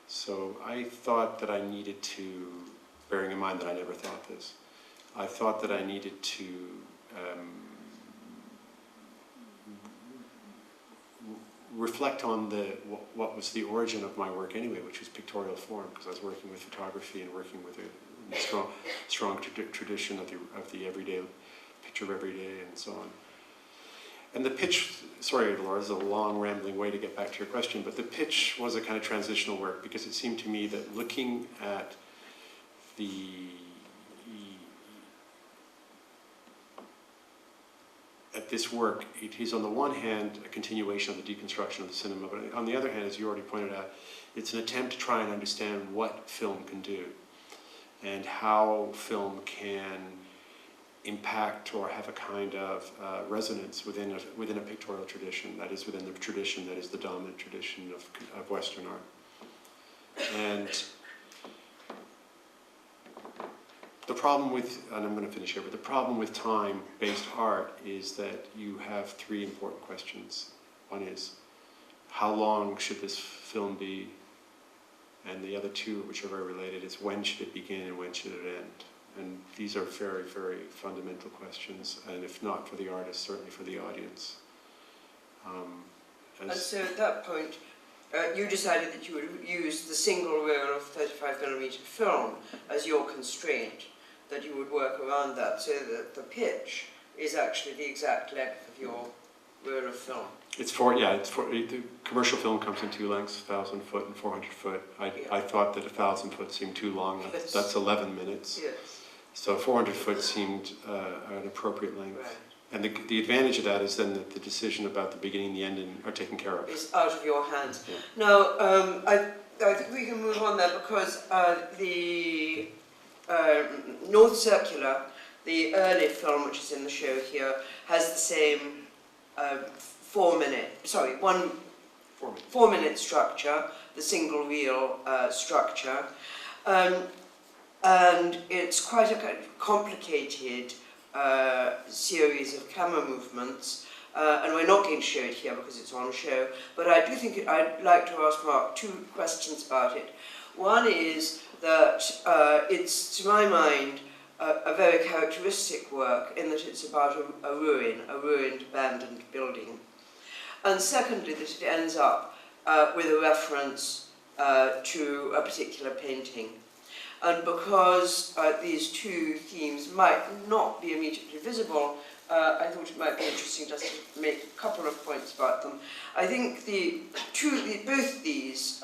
So I thought that I needed to, bearing in mind that I never thought this, I thought that I needed to reflect on what was the origin of my work anyway, which was pictorial form, because I was working with photography and working with a strong tradition of the everyday, picture of every day and so on. And the pitch, sorry Laura, this is a long rambling way to get back to your question, but the pitch was a kind of transitional work because it seemed to me that looking at this work, it is on the one hand a continuation of the deconstruction of the cinema, but on the other hand, as you already pointed out, it's an attempt to try and understand what film can do and how film can impact or have a kind of resonance within a pictorial tradition, that is within the tradition that is the dominant tradition of Western art. And the problem with, and I'm going to finish here, but the problem with time-based art is that you have three important questions. One is, how long should this film be? And the other two, which are very related, is when should it begin and when should it end? And these are very, very fundamental questions, and if not for the artist, certainly for the audience. And so at that point, you decided that you would use the single reel of 35mm film as your constraint, that you would work around that, so that the pitch is actually the exact length of your reel of film. The commercial film comes in two lengths, 1,000 foot and 400 foot. I thought that 1,000 foot seemed too long. Yes. That's 11 minutes. Yes. So 400 foot seemed an appropriate length. Right. And the advantage of that is then that the decision about the beginning and the ending are taken care of. It's out of your hands. Yeah. Now, I think we can move on there because the North Circular, the early film which is in the show here, has the same 4 minute structure, the single reel structure. And it's quite a kind of complicated series of camera movements, and we're not going to show it here because it's on show, but I do think I'd like to ask Mark two questions about it. One is that it's, to my mind, a very characteristic work in that it's about a ruined, abandoned building. And secondly, that it ends up with a reference to a particular painting. And because these two themes might not be immediately visible, I thought it might be interesting just to make a couple of points about them. I think both these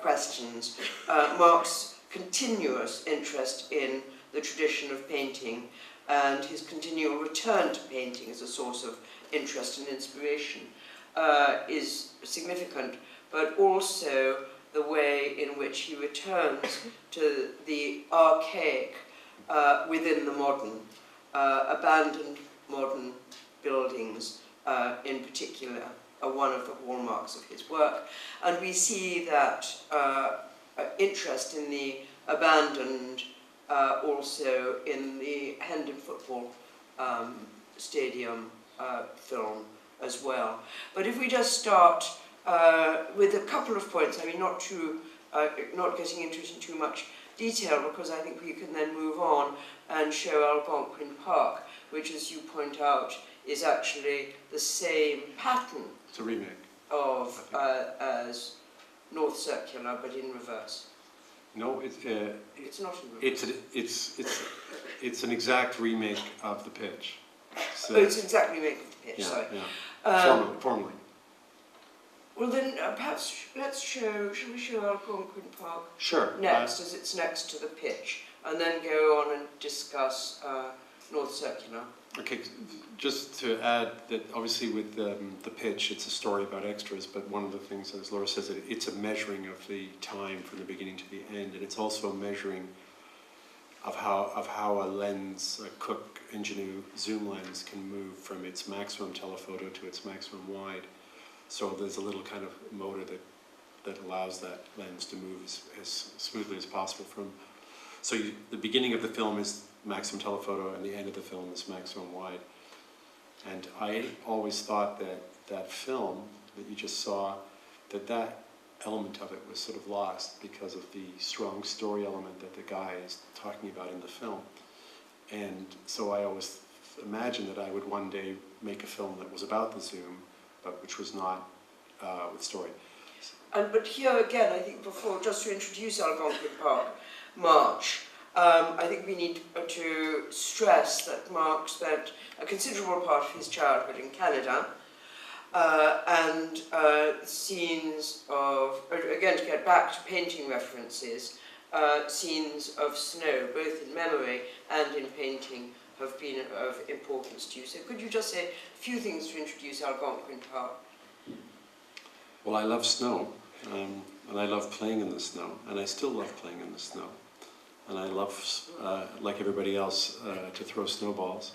questions, Mark's continuous interest in the tradition of painting and his continual return to painting as a source of interest and inspiration is significant, but also the way in which he returns to the archaic within the modern, abandoned modern buildings in particular are one of the hallmarks of his work. And we see that interest in the abandoned also in the Hendon Football Stadium film as well. But if we just start with a couple of points, I mean, not getting into it in too much detail, because I think we can then move on and show Algonquin Park, which, as you point out, is actually the same pattern. It's a remake of as North Circular, but in reverse. No, it's not in reverse. It's an exact remake of the pitch. So, it's an exact remake of the pitch. Yeah, sorry. yeah. Formally. Well then, perhaps let's shall we show Algonquin Park Sure. next, as it's next to the pitch, and then go on and discuss North Circular. Okay, just to add that obviously with the pitch, it's a story about extras, but one of the things, as Laura says, it's a measuring of the time from the beginning to the end, and it's also a measuring of how a lens, a Cooke Ingenue zoom lens, can move from its maximum telephoto to its maximum wide. So there's a little kind of motor that allows that lens to move as smoothly as possible from. So the beginning of the film is maximum telephoto, and the end of the film is maximum wide. And I always thought that film that you just saw, that element of it was sort of lost because of the strong story element that the guy is talking about in the film. And so I always imagined that I would one day make a film that was about the Zoom, but which was not with story. But here again, I think before, just to introduce Algonquin Park, March, I think we need to stress that Mark spent a considerable part of his childhood in Canada, and scenes of, again to get back to painting references, scenes of snow, both in memory and in painting, have been of importance to you. So could you just say a few things to introduce Algonquin Park? Well, I love snow, and I love playing in the snow, and I still love playing in the snow. And I love, like everybody else, to throw snowballs.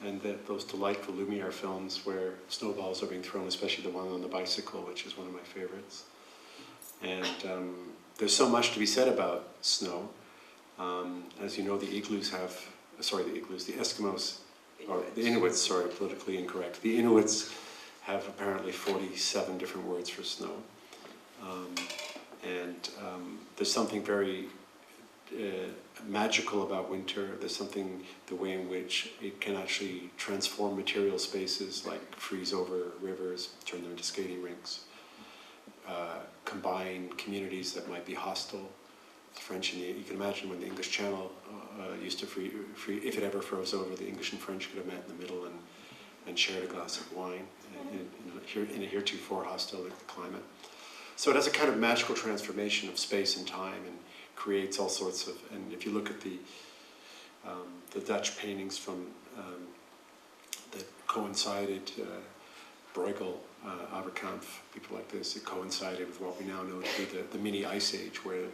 And those delightful Lumiere films where snowballs are being thrown, especially the one on the bicycle, which is one of my favorites. And there's so much to be said about snow. As you know, the Eskimos, or the Inuits, sorry, politically incorrect. The Inuits have apparently 47 different words for snow. There's something very magical about winter. There's something, the way in which it can actually transform material spaces, like freeze over rivers, turn them into skating rinks, combine communities that might be hostile. The French and you can imagine when the English Channel used to if it ever froze over, the English and French could have met in the middle and shared a glass of wine in a heretofore hostile climate. So it has a kind of magical transformation of space and time, and creates all sorts of, and if you look at the Dutch paintings from that coincided, Bruegel, Aberkampf, people like this, it coincided with what we now know to be the mini ice age, where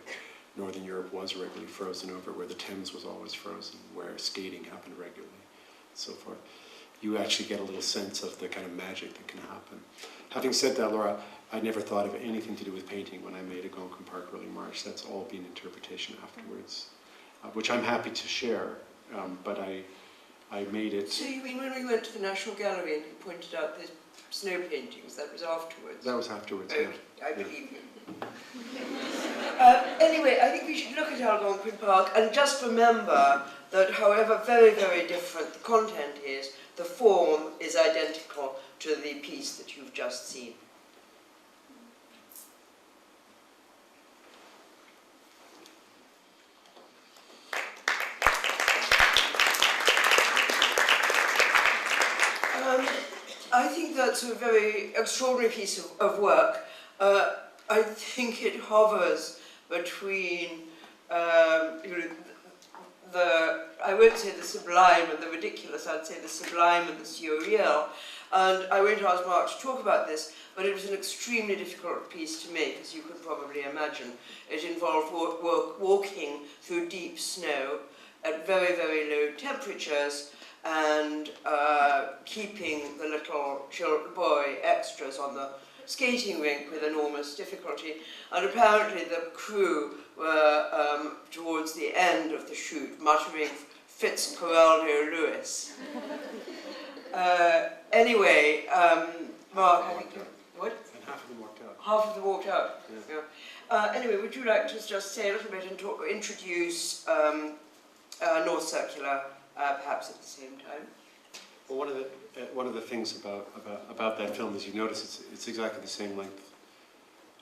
Northern Europe was regularly frozen over, where the Thames was always frozen, where skating happened regularly, and so forth. You actually get a little sense of the kind of magic that can happen. Having said that, Laura, I never thought of anything to do with painting when I made Algonquin Park Early March. That's all been interpretation afterwards, which I'm happy to share, but I made it... So you mean when we went to the National Gallery and you pointed out the snow paintings, that was afterwards? That was afterwards, oh, yeah. I believe you. Anyway, I think we should look at Algonquin Park and just remember that however very, very different the content is, the form is identical to the piece that you've just seen. I think that's a very extraordinary piece of work. I think it hovers between, I won't say the sublime and the ridiculous, I'd say the sublime and the surreal. And I won't ask Mark to talk about this, but it was an extremely difficult piece to make, as you could probably imagine. It involved walking through deep snow at very, very low temperatures, and keeping the little boy extras on the skating rink with enormous difficulty. And apparently the crew were, towards the end of the shoot, muttering Fitzcarraldo Lewis. Anyway, Mark, I think what? And half of them walked out. Half of them walked out. Yeah. Yeah. Anyway, would you like to just say a little bit and introduce North Circular, perhaps at the same time? Well, one of the things about that film is you notice it's exactly the same length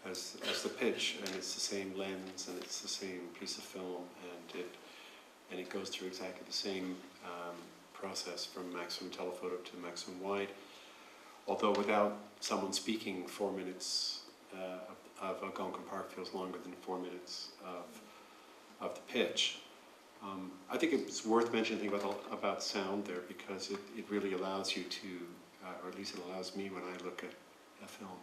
as the pitch, and it's the same lens, and it's the same piece of film, and it goes through exactly the same process from maximum telephoto to maximum wide. Although without someone speaking, 4 minutes of Algonquin Park feels longer than 4 minutes of the pitch. I think it's worth mentioning about sound there, because it really allows you to, or at least it allows me when I look at a film,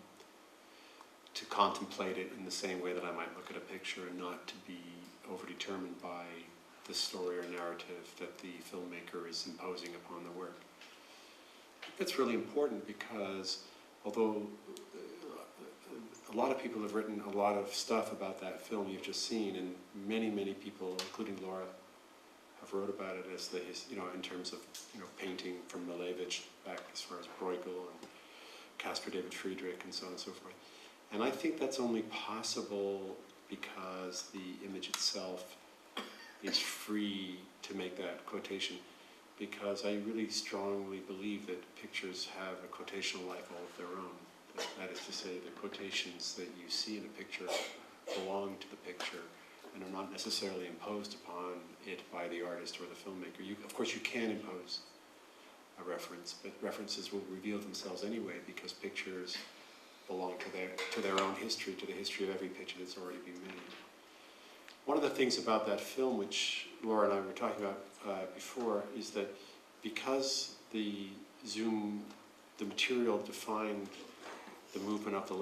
to contemplate it in the same way that I might look at a picture, and not to be overdetermined by the story or narrative that the filmmaker is imposing upon the work. It's really important because although a lot of people have written a lot of stuff about that film you've just seen, and many, many people, including Laura, have wrote about it as the, in terms of, painting from Malevich back as far as Bruegel and Caspar David Friedrich and so on and so forth. And I think that's only possible because the image itself is free to make that quotation, because I really strongly believe that pictures have a quotational life all of their own. That is to say, the quotations that you see in a picture belong to the picture and are not necessarily imposed upon it by the artist or the filmmaker. Of course, you can impose a reference, but references will reveal themselves anyway because pictures belong to their own history, to the history of every picture that's already been made. One of the things about that film, which Laura and I were talking about before, is that because the material defined the movement of the lens,